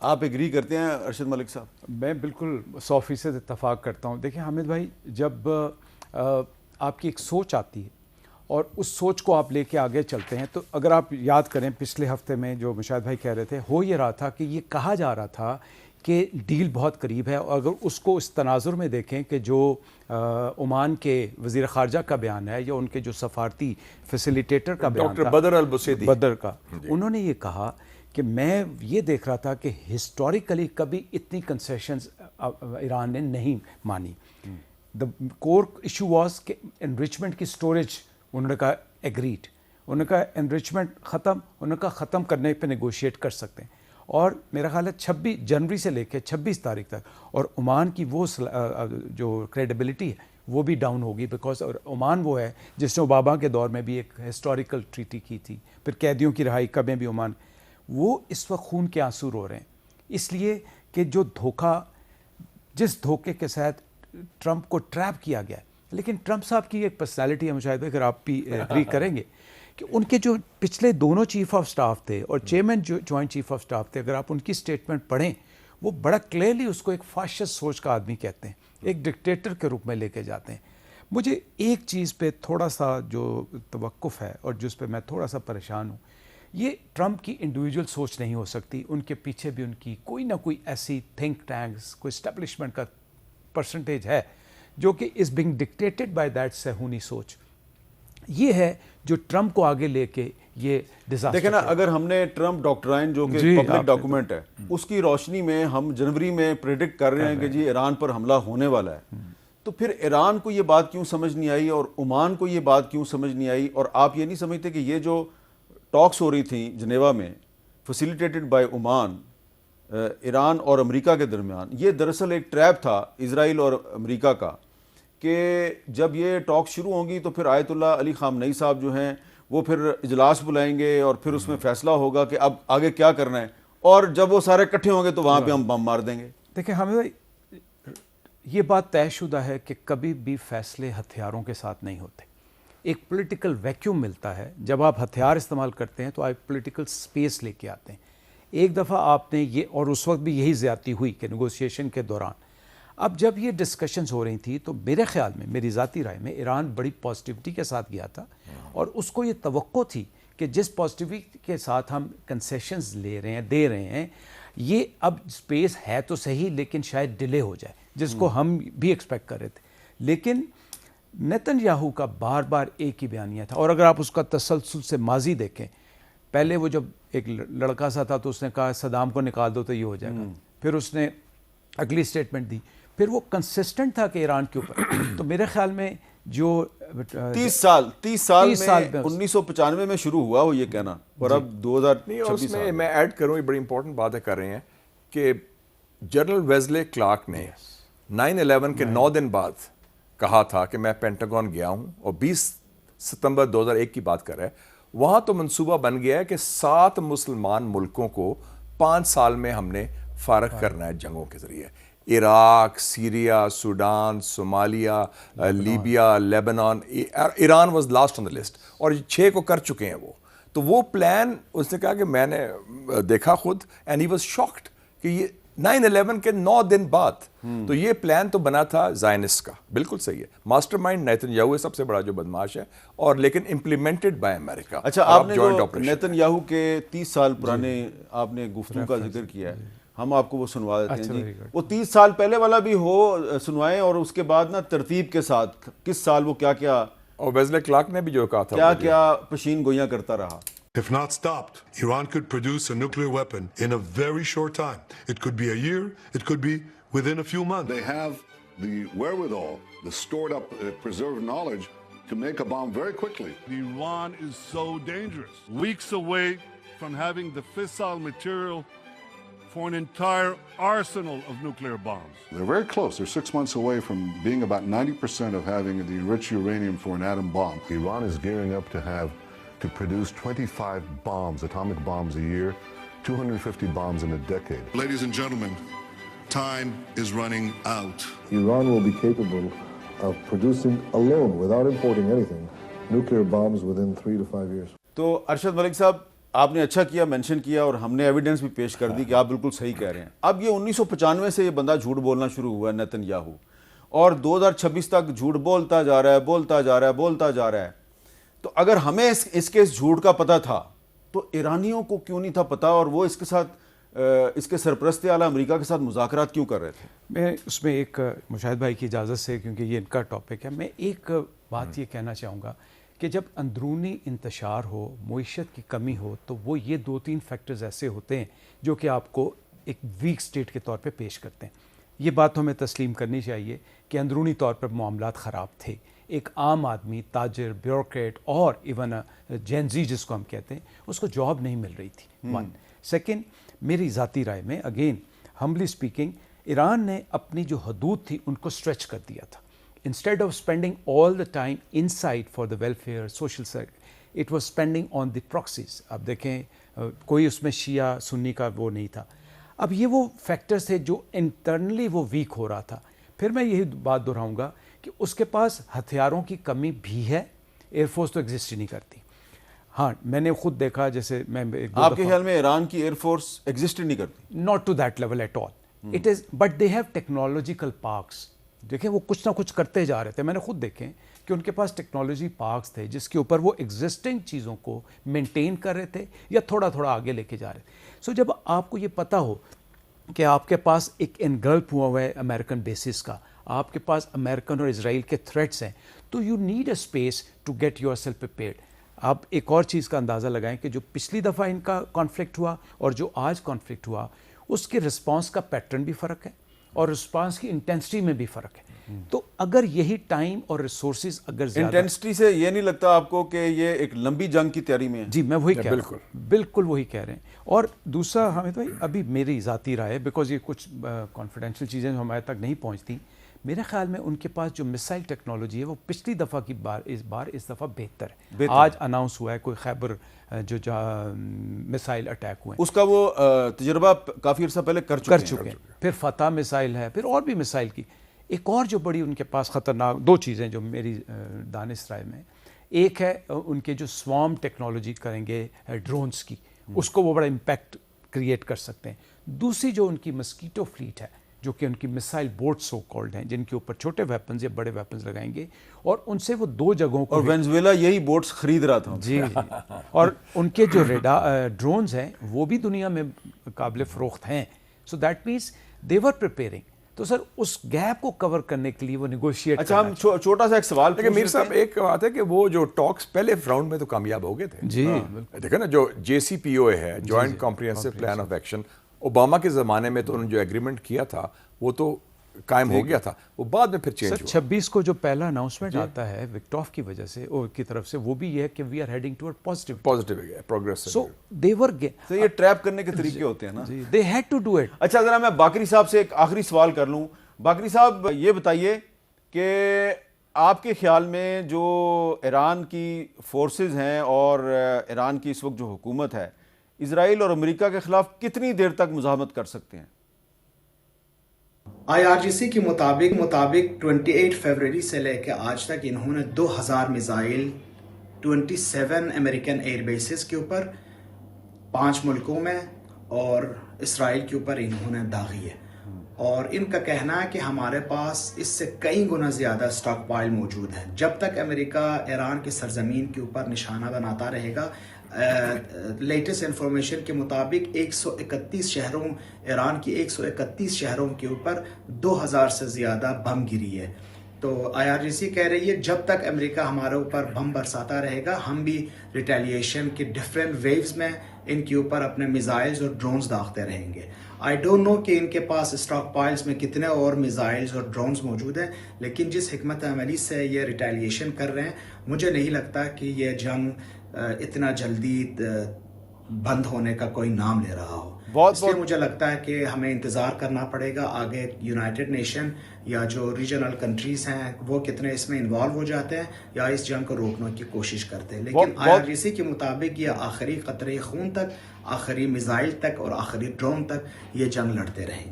آپ ایگری کرتے ہیں ارشد ملک صاحب؟ میں بالکل 100% اتفاق کرتا ہوں. دیکھیں حامد بھائی، جب آپ کی ایک سوچ آتی ہے اور اس سوچ کو آپ لے کے آگے چلتے ہیں، تو اگر آپ یاد کریں پچھلے ہفتے میں جو مشاہد بھائی کہہ رہے تھے، ہو یہ رہا تھا کہ یہ کہا جا رہا تھا کہ ڈیل بہت قریب ہے. اور اگر اس کو اس تناظر میں دیکھیں کہ جو عمان کے وزیر خارجہ کا بیان ہے یا ان کے جو سفارتی فیسیلیٹیٹر کا بیان تھا، ڈاکٹر بدر البصیدی، بدر کا، انہوں نے یہ کہا کہ میں یہ دیکھ رہا تھا کہ ہسٹوریکلی کبھی اتنی کنسیشنز ایران نے نہیں مانی. دا کور ایشو واز کہ انریچمنٹ کی سٹوریج، انہوں نے کہا ایگریڈ، انہوں نے کہا انریچمنٹ ختم، انہوں نے کہا ختم کرنے پہ نیگوشیٹ کر سکتے ہیں. اور میرا خیال ہے 26 جنوری سے لے کے 26 تاریخ تک، اور عمان کی وہ جو کریڈیبلٹی ہے وہ بھی ڈاؤن ہوگی، بیکاز عمان وہ ہے جس نے اوباما کے دور میں بھی ایک ہسٹوریکل ٹریٹی کی تھی، پھر قیدیوں کی رہائی کا میں بھی عمان، وہ اس وقت خون کے آنسو رو رہے ہیں. اس لیے کہ جو دھوکہ، جس دھوکے کے ساتھ ٹرمپ کو ٹریپ کیا گیا ہے. لیکن ٹرمپ صاحب کی ایک پرسنالٹی ہے مشاہد، اگر آپ بھی ایگری کریں گے، کہ ان کے جو پچھلے دونوں چیف آف سٹاف تھے اور چیئرمین جو جوائنٹ چیف آف سٹاف تھے، اگر آپ ان کی سٹیٹمنٹ پڑھیں، وہ بڑا کلیئرلی اس کو ایک فاشسٹ سوچ کا آدمی کہتے ہیں، ایک ڈکٹیٹر کے روپ میں لے کے جاتے ہیں. مجھے ایک چیز پہ تھوڑا سا جو توقف ہے اور جس پہ میں تھوڑا سا پریشان ہوں، یہ ٹرمپ کی انڈیویجول سوچ نہیں ہو سکتی، ان کے پیچھے بھی ان کی کوئی نہ کوئی ایسی تھنک ٹینکس، کوئی اسٹیبلشمنٹ کا پرسنٹیج ہے جو کہ is being dictated by that صہیونی سوچ. یہ ہے جو ٹرمپ کو آگے لے کے یہ ڈیزاسٹر. دیکھیں نا، اگر ہم نے ٹرمپ ڈاکٹرائن جو کہ پبلک ڈاکومنٹ ہے، اس کی روشنی میں ہم جنوری میں پریڈکٹ کر رہے ہیں کہ جی ایران پر حملہ ہونے والا ہے، تو پھر ایران کو یہ بات کیوں سمجھ نہیں آئی اور عمان کو یہ بات کیوں سمجھ نہیں آئی؟ اور آپ یہ نہیں سمجھتے کہ یہ جو ٹاکس ہو رہی تھیں جنیوا میں فیسیلیٹیٹڈ بائی عمان، ایران اور امریکہ کے درمیان، یہ دراصل ایک ٹریپ تھا اسرائیل اور امریکہ کا، کہ جب یہ ٹاک شروع ہوں گی تو پھر آیت اللہ علی خامنئی صاحب جو ہیں وہ پھر اجلاس بلائیں گے اور پھر اس میں فیصلہ ہوگا کہ اب آگے کیا کرنا ہے، اور جب وہ سارے اکٹھے ہوں گے تو وہاں پہ ہم بم مار دیں گے. دیکھیں ہمیں یہ بات طے شدہ ہے کہ کبھی بھی فیصلے ہتھیاروں کے ساتھ نہیں ہوتے. ایک پولیٹیکل ویکیوم ملتا ہے جب آپ ہتھیار استعمال کرتے ہیں، تو آپ پولیٹیکل سپیس لے کے آتے ہیں. ایک دفعہ آپ نے یہ، اور اس وقت بھی یہی زیادتی ہوئی کہ نیگوسیشن کے دوران، اب جب یہ ڈسکشنز ہو رہی تھی تو میرے خیال میں، میری ذاتی رائے میں، ایران بڑی پازیٹیوٹی کے ساتھ گیا تھا، اور اس کو یہ توقع تھی کہ جس پازیٹیوٹی کے ساتھ ہم کنسیشنز لے رہے ہیں، دے رہے ہیں، یہ اب سپیس ہے تو صحیح لیکن شاید ڈیلے ہو جائے، جس کو ہم بھی ایکسپیکٹ کر رہے تھے. لیکن نیتن یاہو کا بار بار ایک ہی بیانیہ تھا. اور اگر آپ اس کا تسلسل سے ماضی دیکھیں، پہلے وہ جب ایک لڑکا سا تھا تو اس نے کہا صدام کو نکال دو تو یہ ہو جائے گا، پھر اس نے اگلی اسٹیٹمنٹ دی، پھر وہ کنسسٹنٹ تھا کہ ایران کے اوپر. تو میرے خیال میں جو 30 سال میں 1995 میں شروع ہوا وہ یہ کہنا، اور اب 2026 میں میں ایڈ کروں، یہ بڑی امپورٹنٹ بات ہے کر رہے ہیں کہ جنرل ویزلے کلارک نے 9/11 کے 9 دن بعد کہا تھا کہ میں پینٹاگون گیا ہوں، اور 20 ستمبر 2001 کی بات کر رہا ہے. وہاں تو منصوبہ بن گیا ہے کہ 7 مسلمان ملکوں کو 5 سال میں ہم نے فارغ کرنا ہے جنگوں کے ذریعے. Iraq, Syria, Sudan, Somalia, Libya, Lebanon, Iran was last on the list, اور 6 کو کر چکے ہیں وہ. تو وہ پلان اس نے کہا کہ میں نے دیکھا خود، اینڈ ہی واز شاکڈ کہ یہ 9/11 کے 9 دن بعد. تو یہ پلان تو بنا تھا زائنسٹ کا، بالکل صحیح ہے. ماسٹر مائنڈ نیتن یاہو ہے، سب سے بڑا جو بدماش ہے، اور لیکن امپلیمنٹڈ بائی امریکہ. اچھا، آپ نے جو نیتن یاہو کے 30 سال پرانے آپ نے گفتگو کا ذکر کیا ہے، ہم آپ کو وہ سنوا دیتے ہیں جی. وہ 30 سال پہلے والا بھی ہو سنوائیں، اور اس کے بعد نا ترتیب کے ساتھ کس سال وہ کیا کیا، اور ویزلے کلارک نے بھی جو کہا تھا، کیا کیا پشین گوئیاں کرتا رہا. If not stopped, Iran could produce a nuclear weapon in a very short time. It could be a year, it could be within a few months. They have the wherewithal, the stored up, preserved knowledge to make a bomb very quickly. Iran is so dangerous. Weeks away from having the fissile material for an entire arsenal of nuclear bombs. They're very close. They're 6 months away from being about 90% of having the enriched uranium for an atom bomb. Iran is gearing up to produce 25 bombs, atomic bombs a year, 250 bombs in a decade. Ladies and gentlemen, time is running out. Iran will be capable of producing alone, without importing anything, nuclear bombs within 3 to 5 years. تو ارشد ملک صاحب، آپ نے اچھا کیا mention کیا اور ہم نے ایویڈنس بھی پیش کر دی کہ آپ بالکل صحیح کہہ رہے ہیں. اب یہ 1995 سے یہ بندہ جھوٹ بولنا شروع ہوا ہے نیتن یاہو, اور 2026 تک جھوٹ بولتا جا رہا ہے. تو اگر ہمیں اس کے جھوٹ کا پتہ تھا تو ایرانیوں کو کیوں نہیں تھا پتہ, اور وہ اس کے ساتھ اس کے سرپرست اعلیٰ امریکہ کے ساتھ مذاکرات کیوں کر رہے تھے؟ میں اس میں ایک مشاہد بھائی کی اجازت سے, کیونکہ یہ ان کا ٹاپک ہے, میں ایک بات یہ کہنا چاہوں گا کہ جب اندرونی انتشار ہو, معیشت کی کمی ہو, تو وہ یہ 2-3 فیکٹرز ایسے ہوتے ہیں جو کہ آپ کو ایک ویک سٹیٹ کے طور پہ پیش کرتے ہیں. یہ بات ہمیں تسلیم کرنی چاہیے کہ اندرونی طور پر معاملات خراب تھے. ایک عام آدمی, تاجر, بیوروکریٹ اور ایون جین زی جس کو ہم کہتے ہیں, اس کو جاب نہیں مل رہی تھی. 1 سیکنڈ, میری ذاتی رائے میں اگین ہمبلی اسپیکنگ, ایران نے اپنی جو حدود تھی ان کو اسٹریچ کر دیا تھا. Instead of spending all the time in side for the welfare social sector, it was spending on the proxies. اب دیکھیں کوئی اس میں شیعہ سنی کا وہ نہیں تھا. اب یہ وہ فیکٹرز تھے جو انٹرنلی وہ ویک ہو رہا تھا. پھر میں یہی بات دہراؤں گا کہ اس کے پاس ہتھیاروں کی کمی بھی ہے, ایئر فورس تو ایگزسٹ ہی نہیں کرتی. ہاں میں نے خود دیکھا, جیسے میں آپ کے خیال میں ایران کی ایئر فورس ایگزسٹ نہیں کرتی؟ Not to that level at all. It is but they have technological parks. دیکھیں وہ کچھ نہ کچھ کرتے جا رہے تھے. میں نے خود دیکھیں کہ ان کے پاس ٹیکنالوجی پارکس تھے جس کے اوپر وہ ایگزسٹنگ چیزوں کو مینٹین کر رہے تھے یا تھوڑا تھوڑا آگے لے کے جا رہے تھے. سو جب آپ کو یہ پتہ ہو کہ آپ کے پاس ایک انگلپ ہوا ہوا ہے امریکن بیسس کا, آپ کے پاس امریکن اور اسرائیل کے تھریٹس ہیں, تو you need a space to get yourself prepared. آپ ایک اور چیز کا اندازہ لگائیں کہ جو پچھلی دفعہ ان کا کانفلکٹ ہوا اور جو آج کانفلکٹ ہوا, اس کے رسپانس کا پیٹرن بھی فرق ہے اور رسپانس کی انٹینسٹی میں بھی فرق ہے. تو اگر یہی ٹائم اور ریسورسز اگر زیادہ, انٹینسٹی سے یہ نہیں لگتا آپ کو کہ یہ ایک لمبی جنگ کی تیاری میں ہے؟ جی میں وہی کہہ رہا ہوں, بالکل وہی کہہ رہے ہیں. اور دوسرا حامد بھائی, ابھی میری ذاتی رائے, بیکاز یہ کچھ کانفیڈینشیل چیزیں ہمارے تک نہیں پہنچتی, میرے خیال میں ان کے پاس جو مسائل ٹیکنالوجی ہے وہ پچھلی دفعہ کی اس دفعہ بہتر ہے. آج اناؤنس ہوا ہے کوئی خیبر جو مسائل اٹیک ہوئے ہیں, اس کا وہ تجربہ کافی عرصہ پہلے کر چکے ہیں. پھر فتح مسائل ہے, پھر اور بھی مسائل کی. ایک اور جو بڑی ان کے پاس خطرناک 2 چیزیں جو میری دانش رائے میں, ایک ہے ان کے جو سوارم ٹیکنالوجی کریں گے ڈرونز کی, اس کو وہ بڑا امپیکٹ کریٹ کر سکتے ہیں. دوسری جو ان کی مسکیٹو فلیٹ ہے, جو کہ ان کی مسائل بوٹ سو کالڈ ہیں, جن کے اوپر چھوٹے ویپنز یا بڑے ویپنز لگائیں گے, اور ان سے وہ 2 جگہوں کو, اور وینزویلا یہی بوٹس خرید رہا تھا. جی اور ان کے جو ڈرونز ہیں وہ بھی دنیا میں قابل فروخت ہیں. So that means they were preparing. تو سر اس گیپ کو کور کرنے کے لیے وہ نیگوشیٹ. اچھا ہم چھوٹا سا ایک سوال, لیکن میر صاحب ایک بات ہے کہ وہ جو ٹاکس پہلے راؤنڈ میں تو کامیاب ہو گئے تھے. جی دیکھیں نا, جو JCPOA ہے, joint comprehensive plan of action, Obama کے زمانے میں تو انہوں نے جو ایگریمنٹ کیا تھا وہ تو قائم ہو گیا تھا, وہ بعد میں پھر چینج ہوا. 26 کو جو پہلا اناؤنسمنٹ آتا ہے وکٹوف کی وجہ سے کی طرف سے, وہ بھی یہ ہے کہ we are heading toward positive progress. So they were تو یہ ٹریپ کرنے کے طریقے ہوتے ہیں نا, they had to do it. اچھا ذرا میں باقری صاحب سے ایک آخری سوال کر لوں. باقری صاحب یہ بتائیے کہ آپ کے خیال میں جو ایران کی فورسز ہیں اور ایران کی اس وقت جو حکومت ہے, اسرائیل اور امریکہ کے خلاف کتنی دیر تک مزاحمت کر سکتے ہیں؟ IRGC کے مطابق 28 فروری سے لے کے آج تک انہوں نے 2000 میزائل 27 امریکن ایئر بیسز کے اوپر 5 ملکوں میں اور اسرائیل کے اوپر انہوں نے داغی ہے. اور ان کا کہنا ہے کہ ہمارے پاس اس سے کئی گنا زیادہ سٹاک پائل موجود ہے. جب تک امریکہ ایران کی سرزمین کے اوپر نشانہ بناتا رہے گا. لیٹسٹ انفارمیشن کے مطابق 131 شہروں, ایران کی 131 شہروں کے اوپر 2000 سے زیادہ بم گری ہے. تو IRGC کہہ رہی ہے جب تک امریکہ ہمارے اوپر بم برساتا رہے گا, ہم بھی ریٹیلیشن کی ڈفرینٹ ویوز میں ان کے اوپر اپنے میزائلز اور ڈرونز داغتے رہیں گے. آئی ڈونٹ نو کہ ان کے پاس اسٹاک پائلز میں کتنے اور میزائلز اور ڈرونز موجود ہیں, لیکن جس حکمت عملی سے یہ ریٹیلیشن کر رہے ہیں, مجھے نہیں لگتا کہ یہ جنگ اتنا جلدی بند ہونے کا کوئی نام لے رہا ہو. اس لیے مجھے لگتا ہے کہ ہمیں انتظار کرنا پڑے گا آگے یونائٹڈ نیشن یا جو ریجنل کنٹریز ہیں وہ کتنے اس میں انوالو ہو جاتے ہیں یا اس جنگ کو روکنے کی کوشش کرتے ہیں. لیکن IRGC کے مطابق یہ آخری قطرے خون تک, آخری میزائل تک اور آخری ڈرون تک یہ جنگ لڑتے رہیں گے.